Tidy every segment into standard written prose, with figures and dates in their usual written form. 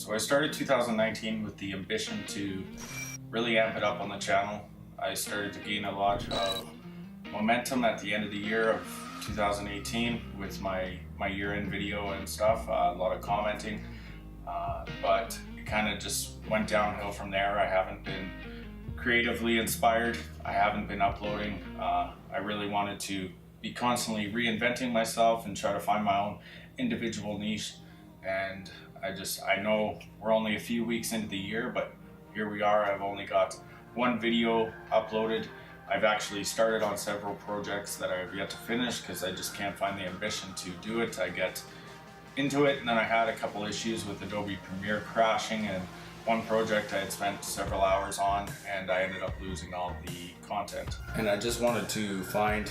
So I started 2019 with the ambition to really amp it up on the channel. I started to gain a lot of momentum at the end of the year of 2018 with my year-end video and stuff, a lot of commenting, but it kind of just went downhill from there. I haven't been creatively inspired. I haven't been uploading. I really wanted to be constantly reinventing myself and try to find my own individual niche. And I know we're only a few weeks into the year, but here we are. I've only got one video uploaded. I've actually started on several projects that I have yet to finish because I just can't find the ambition to do it. I get into it and then I had a couple issues with Adobe Premiere crashing, and one project I had spent several hours on and I ended up losing all the content. And I just wanted to find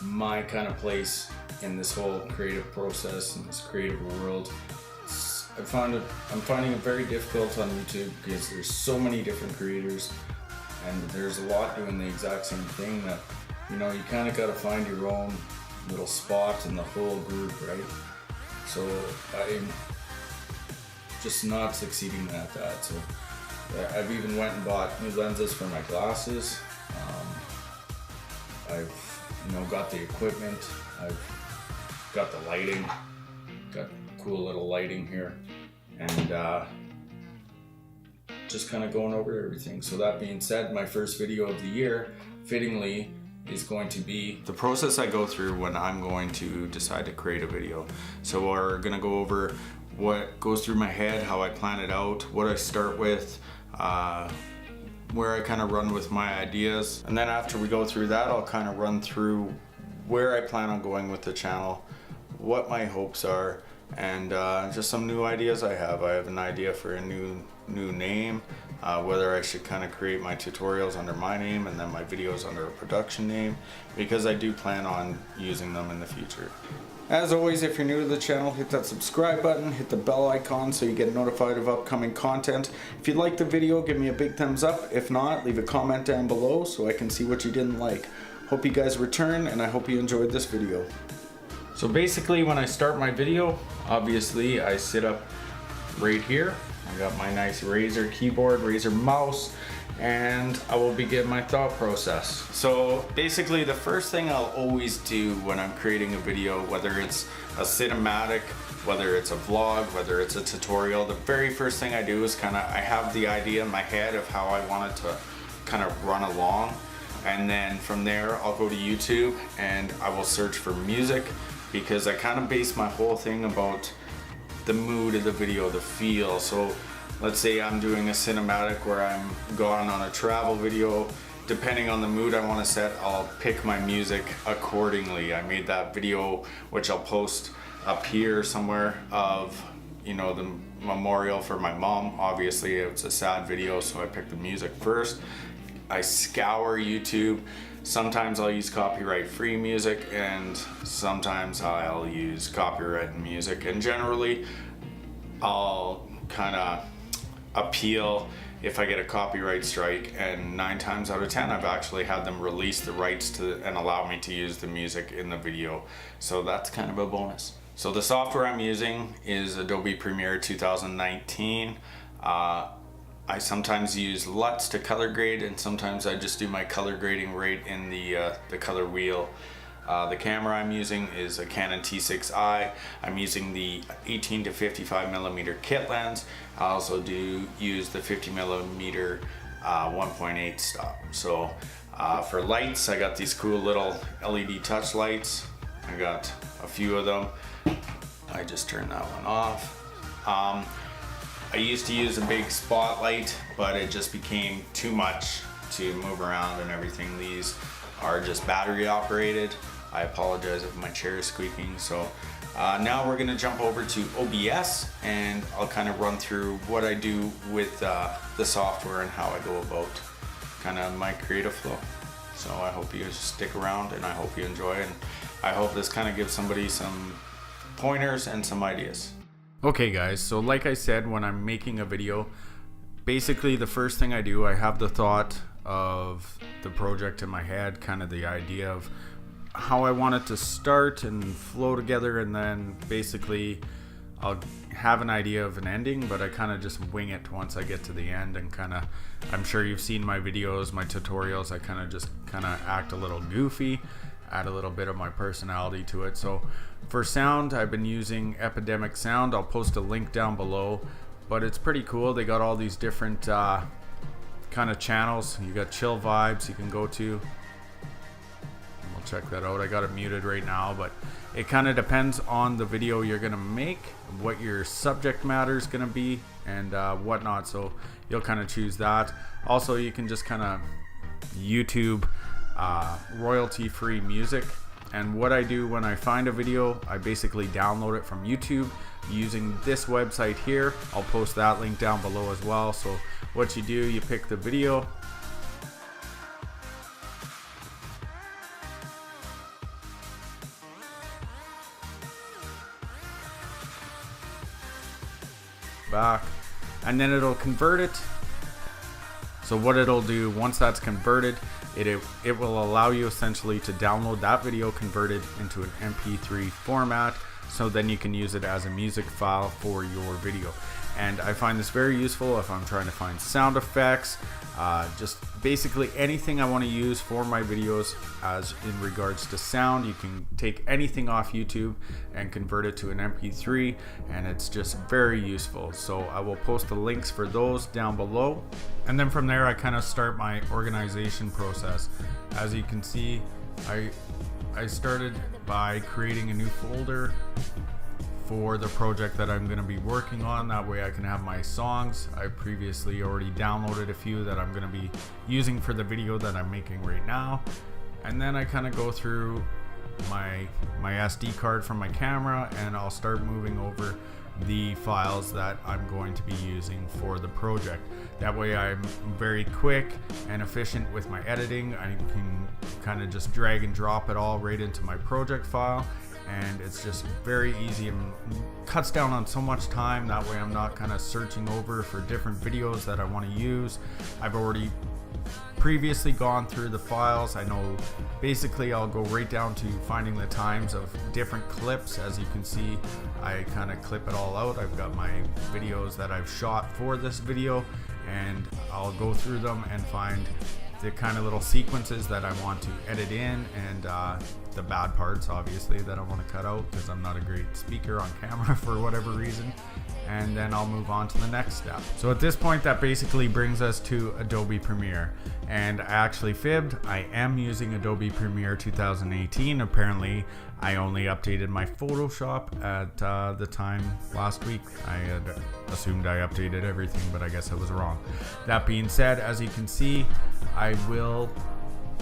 my kind of place in this whole creative process and this creative world. I'm finding it very difficult on YouTube because there's so many different creators and there's a lot doing the exact same thing that, you know, you kind of got to find your own little spot in the whole group, right? So I'm just not succeeding at that. So I've even went and bought new lenses for my glasses. I've got the equipment. I've got the lighting. Got cool little lighting here, and just kind of going over everything. So that being said, my first video of the year, fittingly, is going to be the process I go through when I'm going to decide to create a video. So we're gonna go over what goes through my head, how I plan it out, what I start with, where I kind of run with my ideas. And then after we go through that, I'll kind of run through where I plan on going with the channel, what my hopes are, and just some new ideas I have. I have an idea for a new name, whether I should kind of create my tutorials under my name and then my videos under a production name, because I do plan on using them in the future. As always, if you're new to the channel, hit that subscribe button, hit the bell icon so you get notified of upcoming content. If you liked the video, give me a big thumbs up. If not, leave a comment down below so I can see what you didn't like. Hope you guys return, and I hope you enjoyed this video. So basically, when I start my video, obviously I sit up right here. I got my nice Razer keyboard, Razer mouse, and I will begin my thought process. So basically, the first thing I'll always do when I'm creating a video, whether it's a cinematic, whether it's a vlog, whether it's a tutorial, the very first thing I do is I have the idea in my head of how I want it to kind of run along. And then from there, I'll go to YouTube and I will search for music, because I kind of base my whole thing about the mood of the video, the feel. So let's say I'm doing a cinematic where I'm going on a travel video. Depending on the mood I want to set, I'll pick my music accordingly. I made that video, which I'll post up here somewhere, of the memorial for my mom. Obviously it's a sad video, so I picked the music first. I scour YouTube. Sometimes I'll use copyright-free music, and sometimes I'll use copyrighted music. And generally, I'll kind of appeal if I get a copyright strike. And 9 times out of 10, I've actually had them release the rights to and allow me to use the music in the video. So that's kind of a bonus. So the software I'm using is Adobe Premiere 2019. I sometimes use LUTs to color grade, and sometimes I just do my color grading right in the color wheel. The camera I'm using is a Canon T6i. I'm using the 18 to 55 millimeter kit lens. I also do use the 50 millimeter 1.8 stop. So for lights, I got these cool little LED touch lights. I got a few of them. I just turned that one off. I used to use a big spotlight, but it just became too much to move around and everything. These are just battery operated. I apologize if my chair is squeaking. So now we're gonna jump over to OBS, and I'll kind of run through what I do with the software and how I go about kind of my creative flow. So I hope you stick around, and I hope you enjoy it. And I hope this kind of gives somebody some pointers and some ideas. Okay guys, so like I said, when I'm making a video, basically the first thing I do, I have the thought of the project in my head, kind of the idea of how I want it to start and flow together, and then basically I'll have an idea of an ending, but I kind of just wing it once I get to the end, and I'm sure you've seen my videos, my tutorials, I kind of act a little goofy, add a little bit of my personality to it. So for sound, I've been using Epidemic Sound. I'll post a link down below, but it's pretty cool. They got all these different kind of channels. You got chill vibes you can go to. We'll check that out. I got it muted right now, but it kind of depends on the video you're gonna make, what your subject matter is gonna be, and whatnot. So you'll kind of choose that. Also, you can just kind of YouTube royalty-free music. And what I do when I find a video, I basically download it from YouTube using this website here. I'll post that link down below as well. So what you do, you pick the video, back, and then it'll convert it. So what it'll do, once that's converted, it will allow you essentially to download that video converted into an MP3 format, so then you can use it as a music file for your video. And I find this very useful if I'm trying to find sound effects, just basically anything I want to use for my videos as in regards to sound. You can take anything off YouTube and convert it to an MP3, and it's just very useful. So I will post the links for those down below. And then from there, I kind of start my organization process. As you can see, I started by creating a new folder for the project that I'm going to be working on. That way I can have my songs. I previously already downloaded a few that I'm going to be using for the video that I'm making right now. And then I kind of go through my SD card from my camera, and I'll start moving over the files that I'm going to be using for the project. That way I'm very quick and efficient with my editing. I can kind of just drag and drop it all right into my project file, and it's just very easy and cuts down on so much time. That way I'm not kind of searching over for different videos that I want to use. I've already previously gone through the files. I know basically I'll go right down to finding the times of different clips. As you can see, I kind of clip it all out. I've got my videos that I've shot for this video, and I'll go through them and find the kind of little sequences that I want to edit in, and the bad parts obviously that I want to cut out because I'm not a great speaker on camera for whatever reason. And then I'll move on to the next step. So at this point, that basically brings us to Adobe Premiere. And I actually fibbed. I am using Adobe Premiere 2018. Apparently, I only updated my Photoshop at the time last week. I had assumed I updated everything, but I guess I was wrong. That being said, as you can see, I will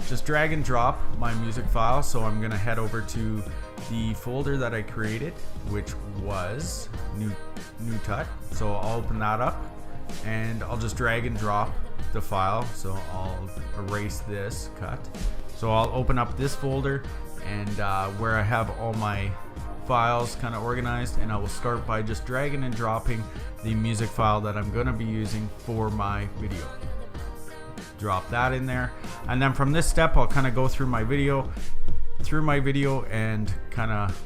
just drag and drop my music file. So I'm gonna head over to the folder that I created, which was new tut. So I'll open that up, and I'll just drag and drop the file. So I'll erase this cut. So I'll open up this folder, and where I have all my files kind of organized, and I will start by just dragging and dropping the music file that I'm going to be using for my video. Drop that in there, and then from this step I'll kind of go through my video and kind of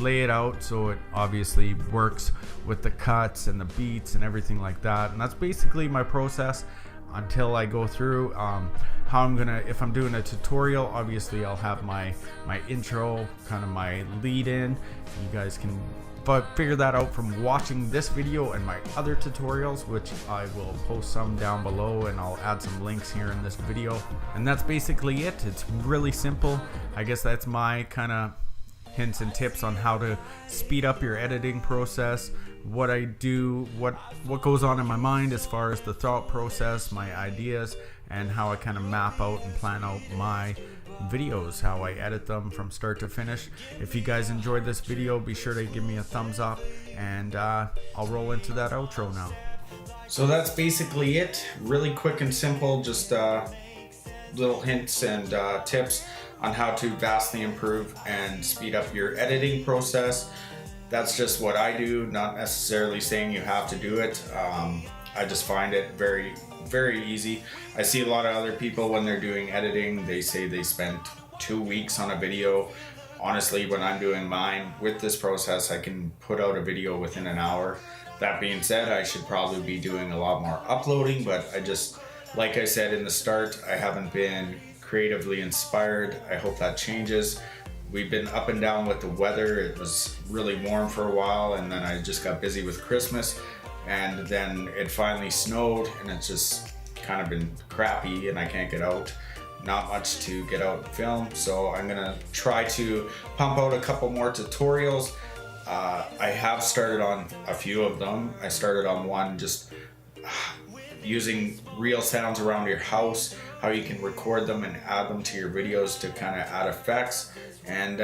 lay it out so it obviously works with the cuts and the beats and everything like that. And that's basically my process until I go through how I'm gonna, if I'm doing a tutorial, obviously I'll have my intro, kind of my lead in. You guys can figure that out from watching this video and my other tutorials, which I will post some down below, and I'll add some links here in this video. And that's basically it. It's really simple. I guess that's my kind of hints and tips on how to speed up your editing process, what I do, what goes on in my mind as far as the thought process, my ideas, and how I kind of map out and plan out my videos, how I edit them from start to finish. If you guys enjoyed this video, be sure to give me a thumbs up, and I'll roll into that outro now. So that's basically it. Really quick and simple, just little hints and tips on how to vastly improve and speed up your editing process. That's just what I do, not necessarily saying you have to do it. I just find it very, very easy. I see a lot of other people when they're doing editing, they say they spent 2 weeks on a video. honestly, when I'm doing mine with this process, I can put out a video within an hour. That being said, I should probably be doing a lot more uploading, but I just, like I said in the start, I haven't been creatively inspired. I hope that changes. We've been up and down with the weather. It was really warm for a while, and then I just got busy with Christmas, and then it finally snowed, and it's just kind of been crappy, and I can't get out. Not much to get out and film, so I'm gonna try to pump out a couple more tutorials. I have started on a few of them. I started on one just using real sounds around your house, how you can record them and add them to your videos to kind of add effects, and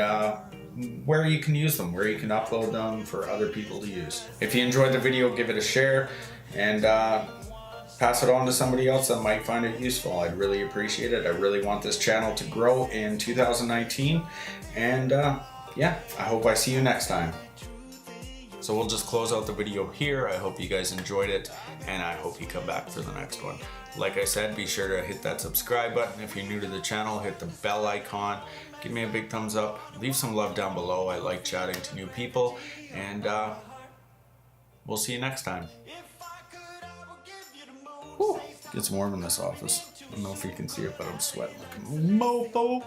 where you can use them, where you can upload them for other people to use. If you enjoyed the video, give it a share, and pass it on to somebody else that might find it useful. I'd really appreciate it. I really want this channel to grow in 2019, and yeah, I hope I see you next time. So we'll just close out the video here. I hope you guys enjoyed it, and I hope you come back for the next one. Like I said, be sure to hit that subscribe button. If you're new to the channel, hit the bell icon. Give me a big thumbs up. Leave some love down below. I like chatting to new people, and we'll see you next time. Whew, it's warm in this office. I don't know if you can see it, but I'm sweating like a mofo.